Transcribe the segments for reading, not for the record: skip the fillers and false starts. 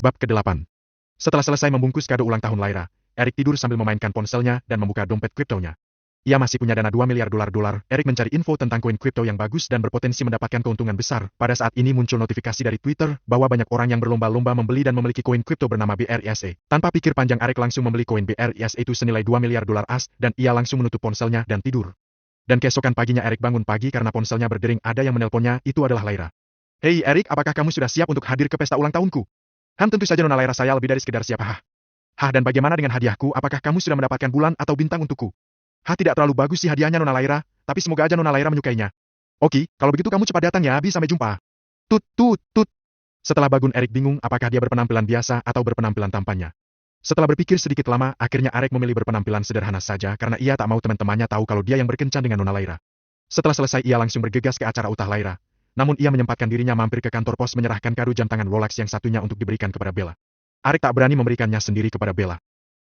Bab ke-8. Setelah selesai membungkus kado ulang tahun Lyra, Eric tidur sambil memainkan ponselnya dan membuka dompet kriptonya. Ia masih punya dana $2 miliar. Eric mencari info tentang koin kripto yang bagus dan berpotensi mendapatkan keuntungan besar. Pada saat ini muncul notifikasi dari Twitter bahwa banyak orang yang berlomba-lomba membeli dan memiliki koin kripto bernama BRISA. Tanpa pikir panjang, Eric langsung membeli koin BRISA itu senilai $2 miliar AS dan ia langsung menutup ponselnya dan tidur. Dan keesokan paginya Eric bangun pagi karena ponselnya berdering. Ada yang menelponnya, itu adalah Lyra. "Hei Eric, apakah kamu sudah siap untuk hadir ke pesta ulang tahunku?" Tentu saja Nona Lyra, saya lebih dari sekedar siap." Dan bagaimana dengan hadiahku, apakah kamu sudah mendapatkan bulan atau bintang untukku?" Tidak terlalu bagus sih hadiahnya Nona Lyra, tapi semoga aja Nona Lyra menyukainya." "Oke, kalau begitu kamu cepat datang ya, sampai jumpa." Tut tut tut. Setelah bangun Eric bingung apakah dia berpenampilan biasa atau berpenampilan tampannya. Setelah berpikir sedikit lama, akhirnya Eric memilih berpenampilan sederhana saja karena ia tak mau teman-temannya tahu kalau dia yang berkencan dengan Nona Lyra. Setelah selesai ia langsung bergegas ke acara utah Lyra. Namun ia menyempatkan dirinya mampir ke kantor pos menyerahkan kado jam tangan Rolex yang satunya untuk diberikan kepada Bella. Eric tak berani memberikannya sendiri kepada Bella.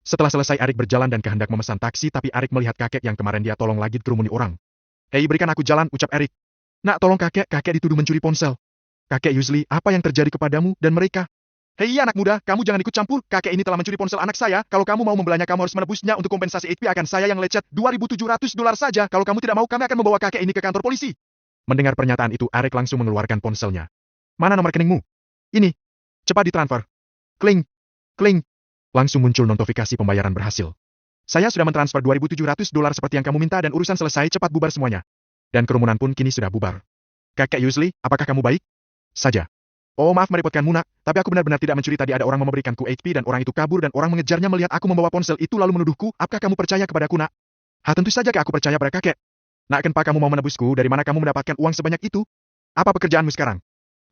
Setelah selesai Eric berjalan dan kehendak memesan taksi, tapi Eric melihat kakek yang kemarin dia tolong lagi dikerumuni orang. "Hei, berikan aku jalan," ucap Eric. "Nak, tolong kakek dituduh mencuri ponsel." "Kakek Usually, apa yang terjadi kepadamu dan mereka?" "Hei anak muda, kamu jangan ikut campur, kakek ini telah mencuri ponsel anak saya, kalau kamu mau membelanya kamu harus menebusnya untuk kompensasi HP akan saya yang lecet, $2.700 saja, kalau kamu tidak mau kami akan membawa kakek ini ke kantor polisi." Mendengar pernyataan itu, Eric langsung mengeluarkan ponselnya. "Mana nomor rekeningmu?" "Ini. Cepat ditransfer." Kling, kling. Langsung muncul notifikasi pembayaran berhasil. "Saya sudah mentransfer $2.700 seperti yang kamu minta dan urusan selesai, cepat bubar semuanya." Dan kerumunan pun kini sudah bubar. "Kakek Usually, apakah kamu baik saja?" "Oh maaf merepotkanmu nak, tapi aku benar-benar tidak mencuri, tadi ada orang memberikanku HP dan orang itu kabur dan orang mengejarnya melihat aku membawa ponsel itu lalu menuduhku, apakah kamu percaya kepadaku nak?" Tentu saja aku percaya pada kakek." "Nak, kenapa kamu mau menebusku, dari mana kamu mendapatkan uang sebanyak itu? Apa pekerjaanmu sekarang?"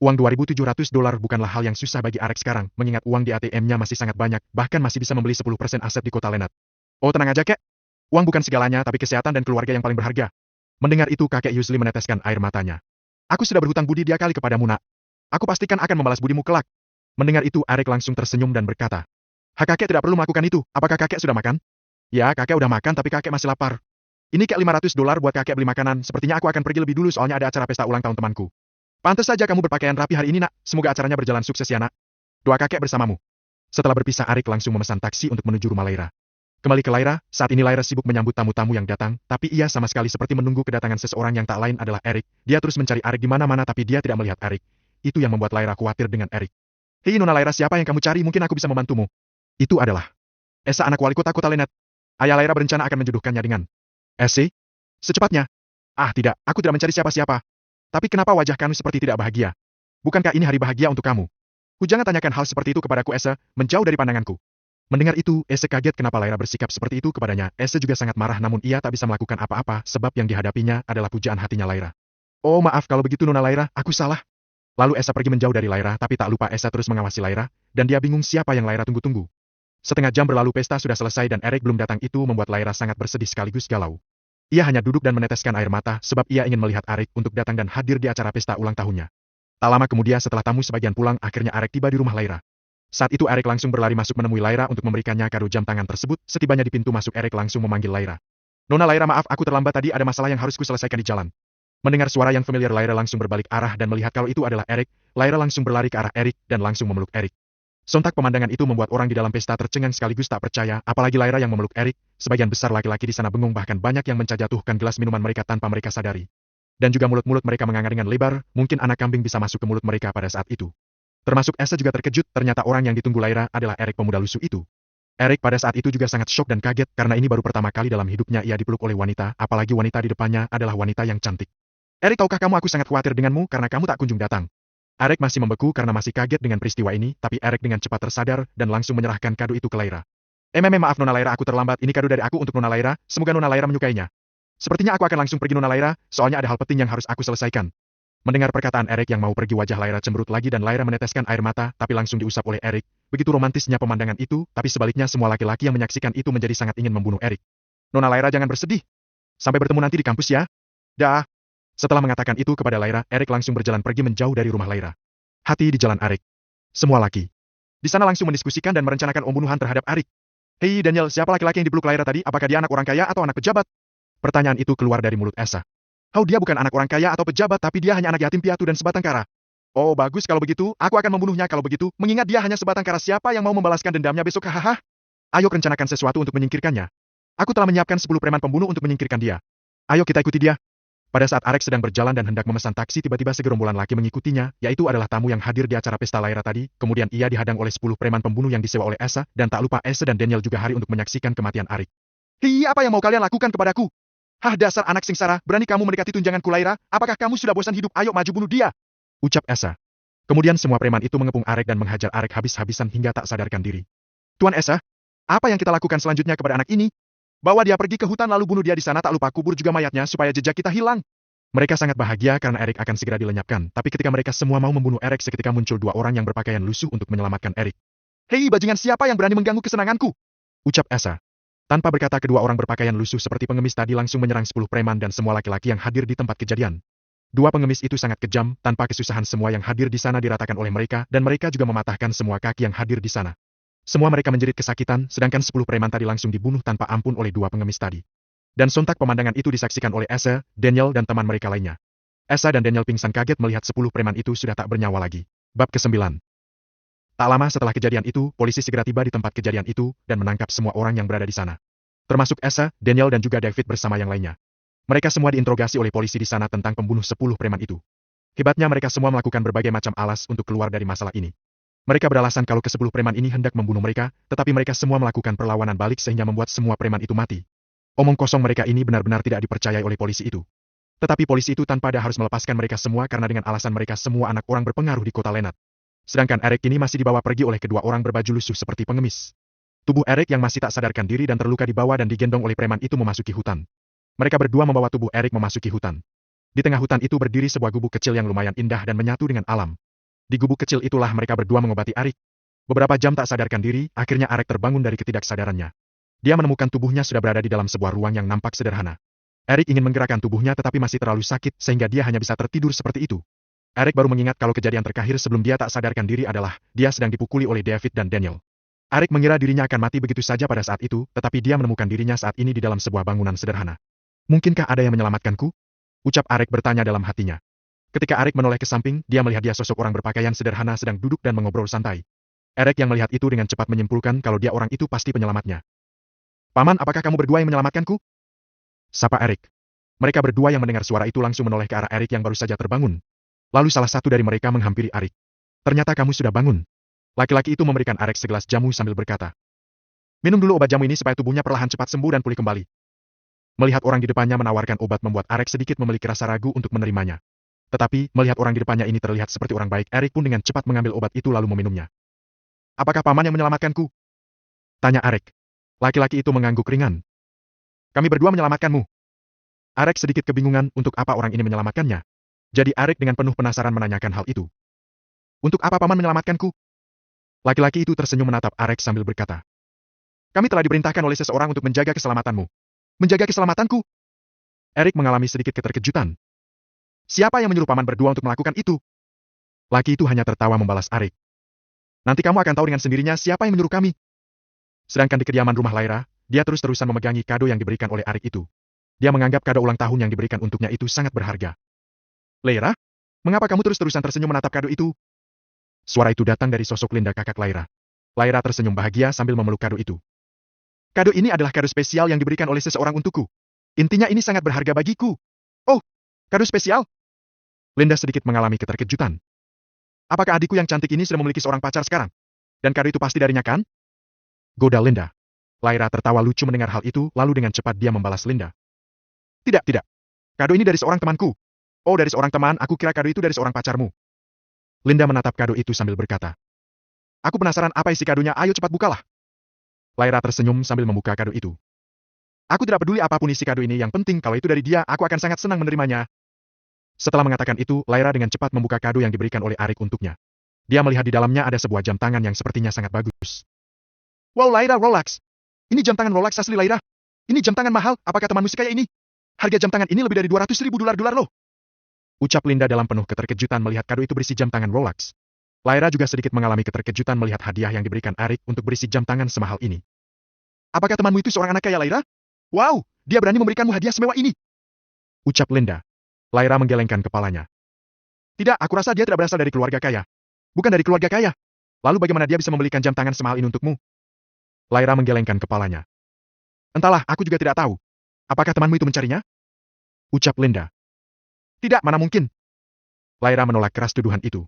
Uang $2.700 bukanlah hal yang susah bagi Eric sekarang, mengingat uang di ATM-nya masih sangat banyak, bahkan masih bisa membeli 10% aset di kota Lennart. "Oh tenang aja kek. Uang bukan segalanya, tapi kesehatan dan keluarga yang paling berharga." Mendengar itu kakek Usually meneteskan air matanya. "Aku sudah berhutang budi 2 kali kepadamu nak. Aku pastikan akan membalas budimu kelak." Mendengar itu Eric langsung tersenyum dan berkata, Kakek tidak perlu melakukan itu, apakah kakek sudah makan?" "Ya, kakek udah makan tapi kakek masih lapar. Ini kek $500 buat kakek beli makanan, sepertinya aku akan pergi lebih dulu soalnya ada acara pesta ulang tahun temanku." "Pantes saja kamu berpakaian rapi hari ini nak, semoga acaranya berjalan sukses ya nak. Doa kakek bersamamu." Setelah berpisah Eric langsung memesan taksi untuk menuju rumah Lyra. Kembali ke Lyra, saat ini Lyra sibuk menyambut tamu-tamu yang datang, tapi ia sama sekali seperti menunggu kedatangan seseorang yang tak lain adalah Eric. Dia terus mencari Eric di mana-mana tapi dia tidak melihat Eric. Itu yang membuat Lyra khawatir dengan Eric. "Hei Nona Lyra, siapa yang kamu cari? Mungkin aku bisa membantumu." "Itu adalah Esa, anak wali kota kota Lennart. Ayah Lyra berencana akan menjodohkannya dengan Ese. Secepatnya." Tidak, aku tidak mencari siapa-siapa. Tapi kenapa wajah kamu seperti tidak bahagia? Bukankah ini hari bahagia untuk kamu? Jangan tanyakan hal seperti itu kepadaku Ese, menjauh dari pandanganku." Mendengar itu, Ese kaget kenapa Lyra bersikap seperti itu kepadanya. Ese juga sangat marah namun ia tak bisa melakukan apa-apa sebab yang dihadapinya adalah pujaan hatinya Lyra. "Oh maaf kalau begitu Nona Lyra, aku salah." Lalu Ese pergi menjauh dari Lyra tapi tak lupa Ese terus mengawasi Lyra, dan dia bingung siapa yang Lyra tunggu-tunggu. Setengah jam berlalu pesta sudah selesai dan Eric belum datang, itu membuat Lyra sangat bersedih sekaligus galau. Ia hanya duduk dan meneteskan air mata sebab ia ingin melihat Eric untuk datang dan hadir di acara pesta ulang tahunnya. Tak lama kemudian setelah tamu sebagian pulang, akhirnya Eric tiba di rumah Lyra. Saat itu Eric langsung berlari masuk menemui Lyra untuk memberikannya kado jam tangan tersebut. Setibanya di pintu masuk Eric langsung memanggil Lyra. "Nona Lyra, maaf aku terlambat, tadi ada masalah yang harus kuselesaikan di jalan." Mendengar suara yang familiar Lyra langsung berbalik arah dan melihat kalau itu adalah Eric. Lyra langsung berlari ke arah Eric dan langsung memeluk Eric. Sontak pemandangan itu membuat orang di dalam pesta tercengang sekaligus tak percaya, apalagi Lyra yang memeluk Eric. Sebagian besar laki-laki di sana bengong, bahkan banyak yang mencajatuhkan gelas minuman mereka tanpa mereka sadari. Dan juga mulut-mulut mereka menganga dengan lebar, mungkin anak kambing bisa masuk ke mulut mereka pada saat itu. Termasuk Esa juga terkejut, ternyata orang yang ditunggu Lyra adalah Eric, pemuda lusuh itu. Eric pada saat itu juga sangat syok dan kaget karena ini baru pertama kali dalam hidupnya ia dipeluk oleh wanita, apalagi wanita di depannya adalah wanita yang cantik. "Eric, tahukah kamu aku sangat khawatir denganmu karena kamu tak kunjung datang." Eric masih membeku karena masih kaget dengan peristiwa ini, tapi Eric dengan cepat tersadar dan langsung menyerahkan kado itu ke Lyra. Maaf Nona Lyra, aku terlambat, ini kado dari aku untuk Nona Lyra, semoga Nona Lyra menyukainya." "Sepertinya aku akan langsung pergi Nona Lyra, soalnya ada hal penting yang harus aku selesaikan." Mendengar perkataan Eric yang mau pergi, wajah Lyra cemberut lagi dan Lyra meneteskan air mata, tapi langsung diusap oleh Eric. Begitu romantisnya pemandangan itu, tapi sebaliknya semua laki-laki yang menyaksikan itu menjadi sangat ingin membunuh Eric. "Nona Lyra, jangan bersedih. Sampai bertemu nanti di kampus ya." "Dah." Setelah mengatakan itu kepada Lyra, Eric langsung berjalan pergi menjauh dari rumah Lyra. Hati di jalan Eric. Semua laki di sana langsung mendiskusikan dan merencanakan pembunuhan terhadap Eric. "Hei Daniel, siapa laki-laki yang dipeluk Lyra tadi? Apakah dia anak orang kaya atau anak pejabat?" Pertanyaan itu keluar dari mulut Esa. Dia bukan anak orang kaya atau pejabat, tapi dia hanya anak yatim piatu dan sebatang kara." Oh bagus kalau begitu, aku akan membunuhnya kalau begitu, mengingat dia hanya sebatang kara siapa yang mau membalaskan dendamnya besok hahaha. Ayo rencanakan sesuatu untuk menyingkirkannya. Aku telah menyiapkan 10 preman pembunuh untuk menyingkirkan dia. Ayo kita ikuti dia. Pada saat Arek sedang berjalan dan hendak memesan taksi tiba-tiba segerombolan laki mengikutinya, yaitu adalah tamu yang hadir di acara pesta Lyra tadi, kemudian ia dihadang oleh 10 preman pembunuh yang disewa oleh Esa, dan tak lupa Esa dan Daniel juga hari untuk menyaksikan kematian Arik. Hi, apa yang mau kalian lakukan kepadaku? Hah dasar anak singsara, berani kamu mendekati tunjanganku Lyra, apakah kamu sudah bosan hidup? Ayo maju bunuh dia! Ucap Esa. Kemudian semua preman itu mengepung Arek dan menghajar Arek habis-habisan hingga tak sadarkan diri. Tuan Esa, apa yang kita lakukan selanjutnya kepada anak ini? Bawa dia pergi ke hutan lalu bunuh dia di sana, tak lupa kubur juga mayatnya supaya jejak kita hilang. Mereka sangat bahagia karena Erik akan segera dilenyapkan, tapi ketika mereka semua mau membunuh Erik seketika muncul dua orang yang berpakaian lusuh untuk menyelamatkan Erik. Hei bajingan siapa yang berani mengganggu kesenanganku? Ucap Esa. Tanpa berkata kedua orang berpakaian lusuh seperti pengemis tadi langsung menyerang 10 preman dan semua laki-laki yang hadir di tempat kejadian. Dua pengemis itu sangat kejam, tanpa kesusahan semua yang hadir di sana diratakan oleh mereka dan mereka juga mematahkan semua kaki yang hadir di sana. Semua mereka menjerit kesakitan, sedangkan 10 preman tadi langsung dibunuh tanpa ampun oleh dua pengemis tadi. Dan sontak pemandangan itu disaksikan oleh Esa, Daniel dan teman mereka lainnya. Esa dan Daniel pingsan kaget melihat 10 preman itu sudah tak bernyawa lagi. Bab ke-9. Tak lama setelah kejadian itu, polisi segera tiba di tempat kejadian itu dan menangkap semua orang yang berada di sana. Termasuk Esa, Daniel dan juga David bersama yang lainnya. Mereka semua diinterogasi oleh polisi di sana tentang pembunuh 10 preman itu. Hebatnya mereka semua melakukan berbagai macam alas untuk keluar dari masalah ini. Mereka beralasan kalau ke-10 preman ini hendak membunuh mereka, tetapi mereka semua melakukan perlawanan balik sehingga membuat semua preman itu mati. Omong kosong mereka ini benar-benar tidak dipercayai oleh polisi itu. Tetapi polisi itu tanpa ada harus melepaskan mereka semua karena dengan alasan mereka semua anak orang berpengaruh di kota Lenat. Sedangkan Erik ini masih dibawa pergi oleh kedua orang berbaju lusuh seperti pengemis. Tubuh Erik yang masih tak sadarkan diri dan terluka dibawa dan digendong oleh preman itu memasuki hutan. Mereka berdua membawa tubuh Erik memasuki hutan. Di tengah hutan itu berdiri sebuah gubuk kecil yang lumayan indah dan menyatu dengan alam. Di gubuk kecil itulah mereka berdua mengobati Erik. Beberapa jam tak sadarkan diri, akhirnya Erik terbangun dari ketidaksadarannya. Dia menemukan tubuhnya sudah berada di dalam sebuah ruang yang nampak sederhana. Erik ingin menggerakkan tubuhnya tetapi masih terlalu sakit sehingga dia hanya bisa tertidur seperti itu. Erik baru mengingat kalau kejadian terakhir sebelum dia tak sadarkan diri adalah dia sedang dipukuli oleh David dan Daniel. Erik mengira dirinya akan mati begitu saja pada saat itu, tetapi dia menemukan dirinya saat ini di dalam sebuah bangunan sederhana. Mungkinkah ada yang menyelamatkanku? Ucap Erik bertanya dalam hatinya. Ketika Erik menoleh ke samping, dia melihat dia sosok orang berpakaian sederhana sedang duduk dan mengobrol santai. Erik yang melihat itu dengan cepat menyimpulkan kalau dia orang itu pasti penyelamatnya. Paman, apakah kamu berdua yang menyelamatkanku? Sapa Erik. Mereka berdua yang mendengar suara itu langsung menoleh ke arah Erik yang baru saja terbangun. Lalu salah satu dari mereka menghampiri Erik. Ternyata kamu sudah bangun. Laki-laki itu memberikan Erik segelas jamu sambil berkata. Minum dulu obat jamu ini supaya tubuhnya perlahan cepat sembuh dan pulih kembali. Melihat orang di depannya menawarkan obat membuat Erik sedikit memiliki rasa ragu untuk menerimanya. Tetapi, melihat orang di depannya ini terlihat seperti orang baik, Erik pun dengan cepat mengambil obat itu lalu meminumnya. Apakah paman yang menyelamatkanku? Tanya Erik. Laki-laki itu mengangguk ringan. Kami berdua menyelamatkanmu. Erik sedikit kebingungan untuk apa orang ini menyelamatkannya. Jadi Erik dengan penuh penasaran menanyakan hal itu. Untuk apa paman menyelamatkanku? Laki-laki itu tersenyum menatap Erik sambil berkata. Kami telah diperintahkan oleh seseorang untuk menjaga keselamatanmu. Menjaga keselamatanku? Erik mengalami sedikit keterkejutan. Siapa yang menyuruh paman berdua untuk melakukan itu? Laki itu hanya tertawa membalas Erik. Nanti kamu akan tahu dengan sendirinya siapa yang menyuruh kami. Sedangkan di kediaman rumah Lyra, dia terus-terusan memegangi kado yang diberikan oleh Erik itu. Dia menganggap kado ulang tahun yang diberikan untuknya itu sangat berharga. Lyra? Mengapa kamu terus-terusan tersenyum menatap kado itu? Suara itu datang dari sosok Linda kakak Lyra. Lyra tersenyum bahagia sambil memeluk kado itu. Kado ini adalah kado spesial yang diberikan oleh seseorang untukku. Intinya ini sangat berharga bagiku. Oh, kado spesial? Linda sedikit mengalami keterkejutan. Apakah adikku yang cantik ini sudah memiliki seorang pacar sekarang? Dan kado itu pasti darinya kan? Goda Linda. Lyra tertawa lucu mendengar hal itu, lalu dengan cepat dia membalas Linda. Tidak, tidak. Kado ini dari seorang temanku. Oh, dari seorang teman, aku kira kado itu dari seorang pacarmu. Linda menatap kado itu sambil berkata. Aku penasaran apa isi kadonya, ayo cepat bukalah. Lyra tersenyum sambil membuka kado itu. Aku tidak peduli apapun isi kado ini, yang penting kalau itu dari dia, aku akan sangat senang menerimanya. Setelah mengatakan itu, Lyra dengan cepat membuka kado yang diberikan oleh Erik untuknya. Dia melihat di dalamnya ada sebuah jam tangan yang sepertinya sangat bagus. Wow, Lyra, Rolex. Ini jam tangan Rolex asli Lyra. Ini jam tangan mahal, apakah temanmu sekaya ini? Harga jam tangan ini lebih dari 200.000 dolar loh. Ucap Linda dalam penuh keterkejutan melihat kado itu berisi jam tangan Rolex. Lyra juga sedikit mengalami keterkejutan melihat hadiah yang diberikan Erik untuk berisi jam tangan semahal ini. Apakah temanmu itu seorang anak kaya, Lyra? Wow, dia berani memberikanmu hadiah semewah ini. Ucap Linda. Lyra menggelengkan kepalanya. Tidak, aku rasa dia tidak berasal dari keluarga kaya. Bukan dari keluarga kaya. Lalu bagaimana dia bisa membelikan jam tangan semahal ini untukmu? Lyra menggelengkan kepalanya. Entahlah, aku juga tidak tahu. Apakah temanmu itu mencarinya? Ucap Linda. Tidak, mana mungkin. Lyra menolak keras tuduhan itu.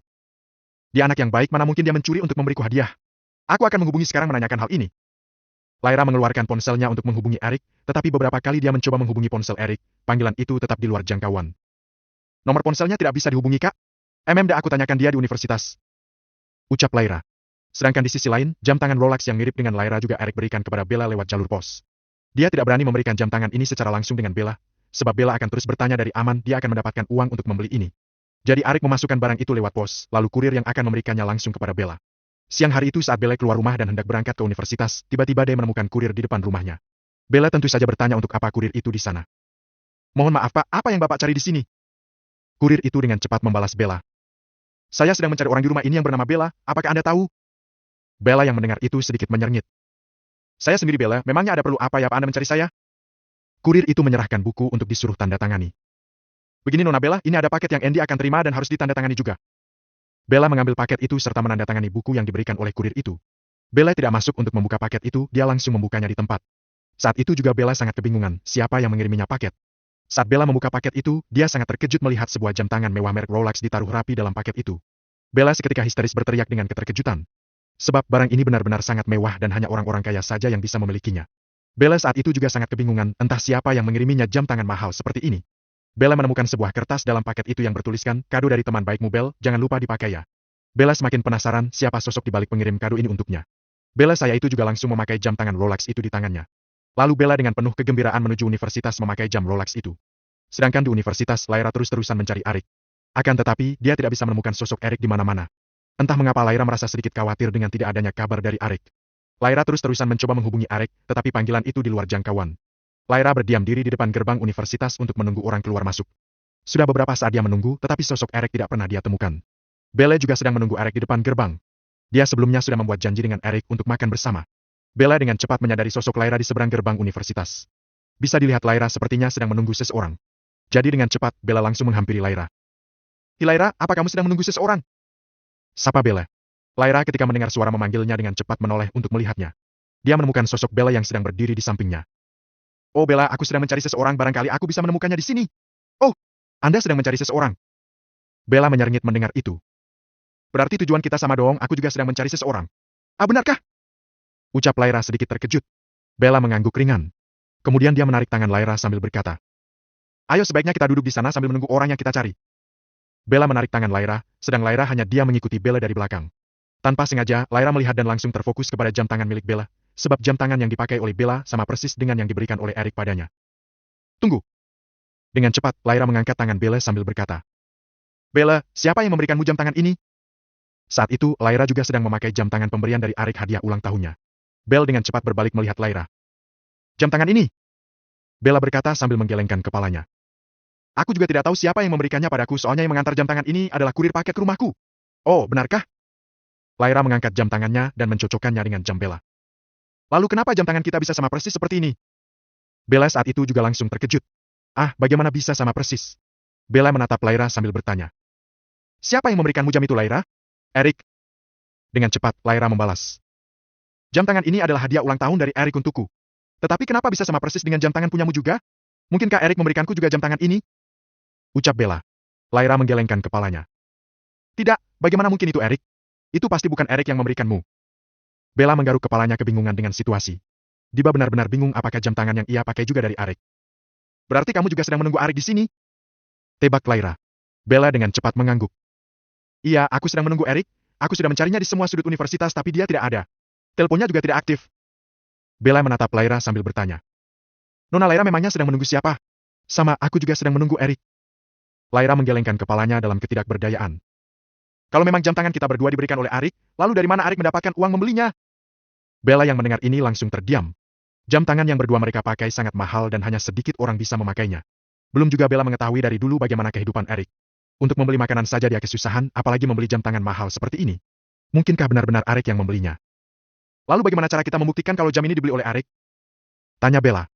Dia anak yang baik, mana mungkin dia mencuri untuk memberiku hadiah. Aku akan menghubungi sekarang menanyakan hal ini. Lyra mengeluarkan ponselnya untuk menghubungi Eric, tetapi beberapa kali dia mencoba menghubungi ponsel Eric, panggilan itu tetap di luar jangkauan. Nomor ponselnya tidak bisa dihubungi, Kak? Aku tanyakan dia di universitas. Ucap Lyra. Sedangkan di sisi lain, jam tangan Rolex yang mirip dengan Lyra juga Eric berikan kepada Bella lewat jalur pos. Dia tidak berani memberikan jam tangan ini secara langsung dengan Bella, sebab Bella akan terus bertanya dari aman dia akan mendapatkan uang untuk membeli ini. Jadi Eric memasukkan barang itu lewat pos, lalu kurir yang akan memberikannya langsung kepada Bella. Siang hari itu saat Bella keluar rumah dan hendak berangkat ke universitas, tiba-tiba dia menemukan kurir di depan rumahnya. Bella tentu saja bertanya untuk apa kurir itu di sana. Mohon maaf Pak, apa yang Bapak cari di sini? Kurir itu dengan cepat membalas Bella. Saya sedang mencari orang di rumah ini yang bernama Bella, apakah Anda tahu? Bella yang mendengar itu sedikit menyernyit. Saya sendiri Bella, memangnya ada perlu apa ya Pak Anda mencari saya? Kurir itu menyerahkan buku untuk disuruh tanda tangani. Begini Nona Bella, ini ada paket yang Andy akan terima dan harus ditandatangani juga. Bella mengambil paket itu serta menandatangani buku yang diberikan oleh kurir itu. Bella tidak masuk untuk membuka paket itu, dia langsung membukanya di tempat. Saat itu juga Bella sangat kebingungan, siapa yang mengiriminya paket. Saat Bella membuka paket itu, dia sangat terkejut melihat sebuah jam tangan mewah merek Rolex ditaruh rapi dalam paket itu. Bella seketika histeris berteriak dengan keterkejutan. Sebab barang ini benar-benar sangat mewah dan hanya orang-orang kaya saja yang bisa memilikinya. Bella saat itu juga sangat kebingungan, entah siapa yang mengiriminya jam tangan mahal seperti ini. Bella menemukan sebuah kertas dalam paket itu yang bertuliskan, kado dari teman baikmu Bella, jangan lupa dipakai ya. Bella semakin penasaran siapa sosok di balik pengirim kado ini untuknya. Bella saya itu juga langsung memakai jam tangan Rolex itu di tangannya. Lalu Bella dengan penuh kegembiraan menuju universitas memakai jam Rolex itu. Sedangkan di universitas, Lyra terus-terusan mencari Eric. Akan tetapi, dia tidak bisa menemukan sosok Eric di mana-mana. Entah mengapa Lyra merasa sedikit khawatir dengan tidak adanya kabar dari Eric. Lyra terus-terusan mencoba menghubungi Eric, tetapi panggilan itu di luar jangkauan. Lyra berdiam diri di depan gerbang universitas untuk menunggu orang keluar masuk. Sudah beberapa saat dia menunggu, tetapi sosok Eric tidak pernah dia temukan. Bella juga sedang menunggu Eric di depan gerbang. Dia sebelumnya sudah membuat janji dengan Eric untuk makan bersama. Bella dengan cepat menyadari sosok Lyra di seberang gerbang universitas. Bisa dilihat Lyra sepertinya sedang menunggu seseorang. Jadi dengan cepat, Bella langsung menghampiri Lyra. Hi Lyra, apa kamu sedang menunggu seseorang? Sapa Bella. Lyra ketika mendengar suara memanggilnya dengan cepat menoleh untuk melihatnya. Dia menemukan sosok Bella yang sedang berdiri di sampingnya. Oh Bella, aku sedang mencari seseorang, barangkali aku bisa menemukannya di sini. Oh, Anda sedang mencari seseorang. Bella menyernyit mendengar itu. Berarti tujuan kita sama dong, aku juga sedang mencari seseorang. Ah benarkah? Ucap Lyra sedikit terkejut. Bella mengangguk ringan. Kemudian dia menarik tangan Lyra sambil berkata. Ayo sebaiknya kita duduk di sana sambil menunggu orang yang kita cari. Bella menarik tangan Lyra, sedang Lyra hanya dia mengikuti Bella dari belakang. Tanpa sengaja, Lyra melihat dan langsung terfokus kepada jam tangan milik Bella, sebab jam tangan yang dipakai oleh Bella sama persis dengan yang diberikan oleh Eric padanya. Tunggu. Dengan cepat, Lyra mengangkat tangan Bella sambil berkata. Bella, siapa yang memberikanmu jam tangan ini? Saat itu, Lyra juga sedang memakai jam tangan pemberian dari Eric hadiah ulang tahunnya. Bella dengan cepat berbalik melihat Lyra. Jam tangan ini? Bella berkata sambil menggelengkan kepalanya. Aku juga tidak tahu siapa yang memberikannya padaku, soalnya yang mengantar jam tangan ini adalah kurir paket ke rumahku. Oh, benarkah? Lyra mengangkat jam tangannya dan mencocokkannya dengan jam Bella. Lalu kenapa jam tangan kita bisa sama persis seperti ini? Bella saat itu juga langsung terkejut. Ah, bagaimana bisa sama persis? Bella menatap Lyra sambil bertanya. Siapa yang memberikanmu jam itu Lyra? Eric. Dengan cepat, Lyra membalas. Jam tangan ini adalah hadiah ulang tahun dari Eric untukku. Tetapi kenapa bisa sama persis dengan jam tangan punyamu juga? Mungkinkah Eric memberikanku juga jam tangan ini? Ucap Bella. Lyra menggelengkan kepalanya. Tidak, bagaimana mungkin itu Eric? Itu pasti bukan Eric yang memberikanmu. Bella menggaruk kepalanya kebingungan dengan situasi. Dia benar-benar bingung apakah jam tangan yang ia pakai juga dari Eric. Berarti kamu juga sedang menunggu Eric di sini? Tebak Lyra. Bella dengan cepat mengangguk. Iya, aku sedang menunggu Eric. Aku sudah mencarinya di semua sudut universitas tapi dia tidak ada. Teleponnya juga tidak aktif. Bella menatap Lyra sambil bertanya. Nona Lyra memangnya sedang menunggu siapa? Sama, aku juga sedang menunggu Eric. Lyra menggelengkan kepalanya dalam ketidakberdayaan. Kalau memang jam tangan kita berdua diberikan oleh Eric, lalu dari mana Eric mendapatkan uang membelinya? Bella yang mendengar ini langsung terdiam. Jam tangan yang berdua mereka pakai sangat mahal dan hanya sedikit orang bisa memakainya. Belum juga Bella mengetahui dari dulu bagaimana kehidupan Eric. Untuk membeli makanan saja dia kesusahan, apalagi membeli jam tangan mahal seperti ini. Mungkinkah benar-benar Eric yang membelinya? Lalu bagaimana cara kita membuktikan kalau jam ini dibeli oleh Eric? Tanya Bella.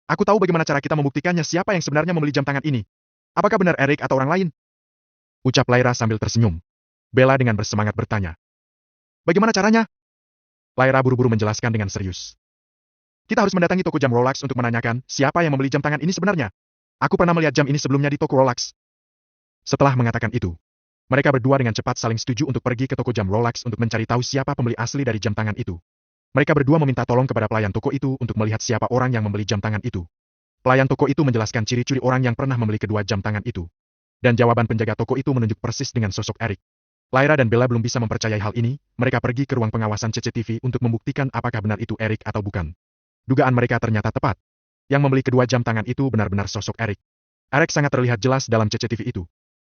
Aku tahu bagaimana cara kita membuktikannya siapa yang sebenarnya membeli jam tangan ini. Apakah benar Eric atau orang lain? Ucap Lyra sambil tersenyum. Bella dengan bersemangat bertanya. Bagaimana caranya? Lyra buru-buru menjelaskan dengan serius. Kita harus mendatangi toko jam Rolex untuk menanyakan siapa yang membeli jam tangan ini sebenarnya. Aku pernah melihat jam ini sebelumnya di toko Rolex. Setelah mengatakan itu, mereka berdua dengan cepat saling setuju untuk pergi ke toko jam Rolex untuk mencari tahu siapa pembeli asli dari jam tangan itu. Mereka berdua meminta tolong kepada pelayan toko itu untuk melihat siapa orang yang membeli jam tangan itu. Pelayan toko itu menjelaskan ciri-ciri orang yang pernah membeli kedua jam tangan itu. Dan jawaban penjaga toko itu menunjuk persis dengan sosok Eric. Lyra dan Bella belum bisa mempercayai hal ini, mereka pergi ke ruang pengawasan CCTV untuk membuktikan apakah benar itu Eric atau bukan. Dugaan mereka ternyata tepat. Yang membeli kedua jam tangan itu benar-benar sosok Eric. Eric sangat terlihat jelas dalam CCTV itu.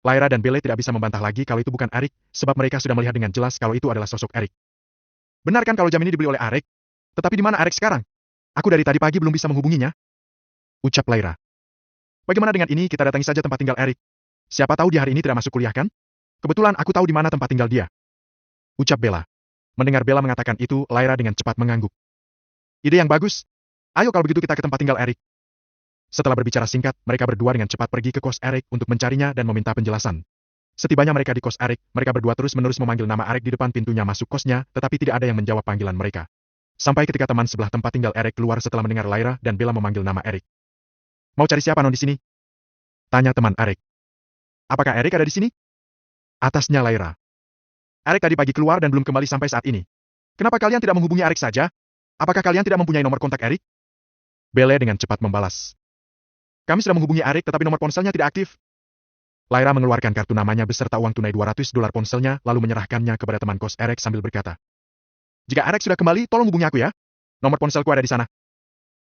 Lyra dan Bella tidak bisa membantah lagi kalau itu bukan Eric, sebab mereka sudah melihat dengan jelas kalau itu adalah sosok Eric. Benar kan kalau jam ini dibeli oleh Eric? Tetapi di mana Eric sekarang? Aku dari tadi pagi belum bisa menghubunginya. Ucap Lyra. Bagaimana dengan ini, kita datangi saja tempat tinggal Eric. Siapa tahu dia hari ini tidak masuk kuliah kan? Kebetulan aku tahu di mana tempat tinggal dia. Ucap Bella. Mendengar Bella mengatakan itu, Lyra dengan cepat mengangguk. Ide yang bagus. Ayo kalau begitu kita ke tempat tinggal Eric. Setelah berbicara singkat, mereka berdua dengan cepat pergi ke kos Eric untuk mencarinya dan meminta penjelasan. Setibanya mereka di kos Eric, mereka berdua terus-menerus memanggil nama Eric di depan pintunya masuk kosnya, tetapi tidak ada yang menjawab panggilan mereka. Sampai ketika teman sebelah tempat tinggal Eric keluar setelah mendengar Lyra dan Bella memanggil nama Eric. Mau cari siapa non di sini? Tanya teman Eric. Apakah Eric ada di sini? Atasnya Lyra. Eric tadi pagi keluar dan belum kembali sampai saat ini. Kenapa kalian tidak menghubungi Eric saja? Apakah kalian tidak mempunyai nomor kontak Eric? Bella dengan cepat membalas. Kami sudah menghubungi Eric tetapi nomor ponselnya tidak aktif. Lyra mengeluarkan kartu namanya beserta uang tunai $200 ponselnya lalu menyerahkannya kepada teman kos Eric sambil berkata. Jika Eric sudah kembali, tolong hubungi aku ya. Nomor ponselku ada di sana.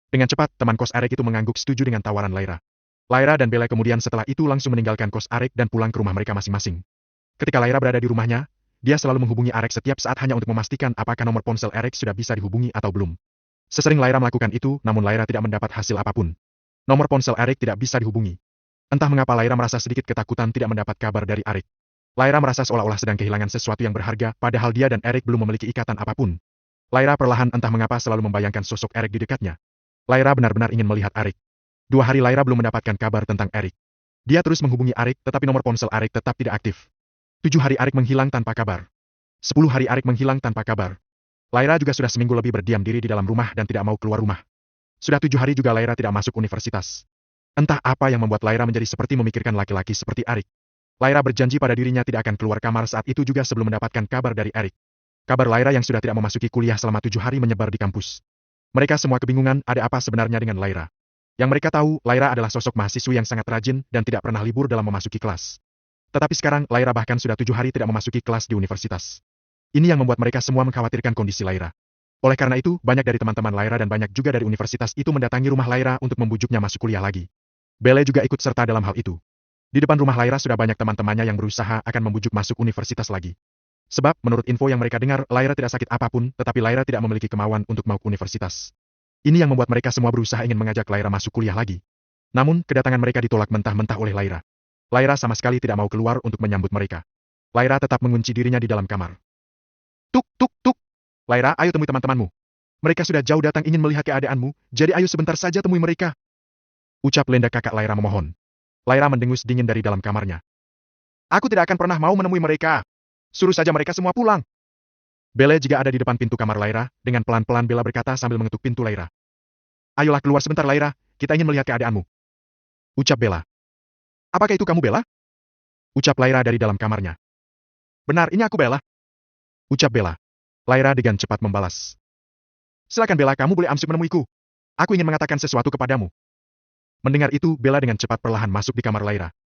Dengan cepat, teman kos Eric itu mengangguk setuju dengan tawaran Lyra. Lyra dan Bella kemudian setelah itu langsung meninggalkan kos Eric dan pulang ke rumah mereka masing-masing. Ketika Lyra berada di rumahnya, dia selalu menghubungi Eric setiap saat hanya untuk memastikan apakah nomor ponsel Eric sudah bisa dihubungi atau belum. Sesering Lyra melakukan itu, namun Lyra tidak mendapat hasil apapun. Nomor ponsel Eric tidak bisa dihubungi. Entah mengapa Lyra merasa sedikit ketakutan tidak mendapat kabar dari Eric. Lyra merasa seolah-olah sedang kehilangan sesuatu yang berharga, padahal dia dan Eric belum memiliki ikatan apapun. Lyra perlahan entah mengapa selalu membayangkan sosok Eric di dekatnya. Lyra benar-benar ingin melihat Eric. 2 hari Lyra belum mendapatkan kabar tentang Eric. Dia terus menghubungi Eric, tetapi nomor ponsel Eric tetap tidak aktif. 7 hari Eric menghilang tanpa kabar. 10 hari Eric menghilang tanpa kabar. Lyra juga sudah seminggu lebih berdiam diri di dalam rumah dan tidak mau keluar rumah. Sudah 7 hari juga Lyra tidak masuk universitas. Entah apa yang membuat Lyra menjadi seperti memikirkan laki-laki seperti Eric. Lyra berjanji pada dirinya tidak akan keluar kamar saat itu juga sebelum mendapatkan kabar dari Eric. Kabar Lyra yang sudah tidak memasuki kuliah selama 7 hari menyebar di kampus. Mereka semua kebingungan ada apa sebenarnya dengan Lyra. Yang mereka tahu, Lyra adalah sosok mahasiswi yang sangat rajin dan tidak pernah libur dalam memasuki kelas. Tetapi sekarang, Lyra bahkan sudah 7 hari tidak memasuki kelas di universitas. Ini yang membuat mereka semua mengkhawatirkan kondisi Lyra. Oleh karena itu, banyak dari teman-teman Lyra dan banyak juga dari universitas itu mendatangi rumah Lyra untuk membujuknya masuk kuliah lagi. Bella juga ikut serta dalam hal itu. Di depan rumah Lyra sudah banyak teman-temannya yang berusaha akan membujuk masuk universitas lagi. Sebab, menurut info yang mereka dengar, Lyra tidak sakit apapun, tetapi Lyra tidak memiliki kemauan untuk mau ke universitas. Ini yang membuat mereka semua berusaha ingin mengajak Lyra masuk kuliah lagi. Namun, kedatangan mereka ditolak mentah-mentah oleh Lyra. Lyra sama sekali tidak mau keluar untuk menyambut mereka. Lyra tetap mengunci dirinya di dalam kamar. Tuk, tuk, tuk. Lyra, ayo temui teman-temanmu. Mereka sudah jauh datang ingin melihat keadaanmu, jadi ayo sebentar saja temui mereka. Ucap Lenda kakak Lyra memohon. Lyra mendengus dingin dari dalam kamarnya. Aku tidak akan pernah mau menemui mereka. Suruh saja mereka semua pulang. Bella juga ada di depan pintu kamar Lyra, dengan pelan-pelan Bella berkata sambil mengetuk pintu Lyra. Ayolah keluar sebentar Lyra, kita ingin melihat keadaanmu. Ucap Bella. Apakah itu kamu Bella? Ucap Lyra dari dalam kamarnya. Benar, ini aku Bella. Ucap Bella. Lyra dengan cepat membalas. Silakan Bella, kamu boleh amsuk menemuiku. Aku ingin mengatakan sesuatu kepadamu. Mendengar itu, Bella dengan cepat perlahan masuk di kamar Lyra.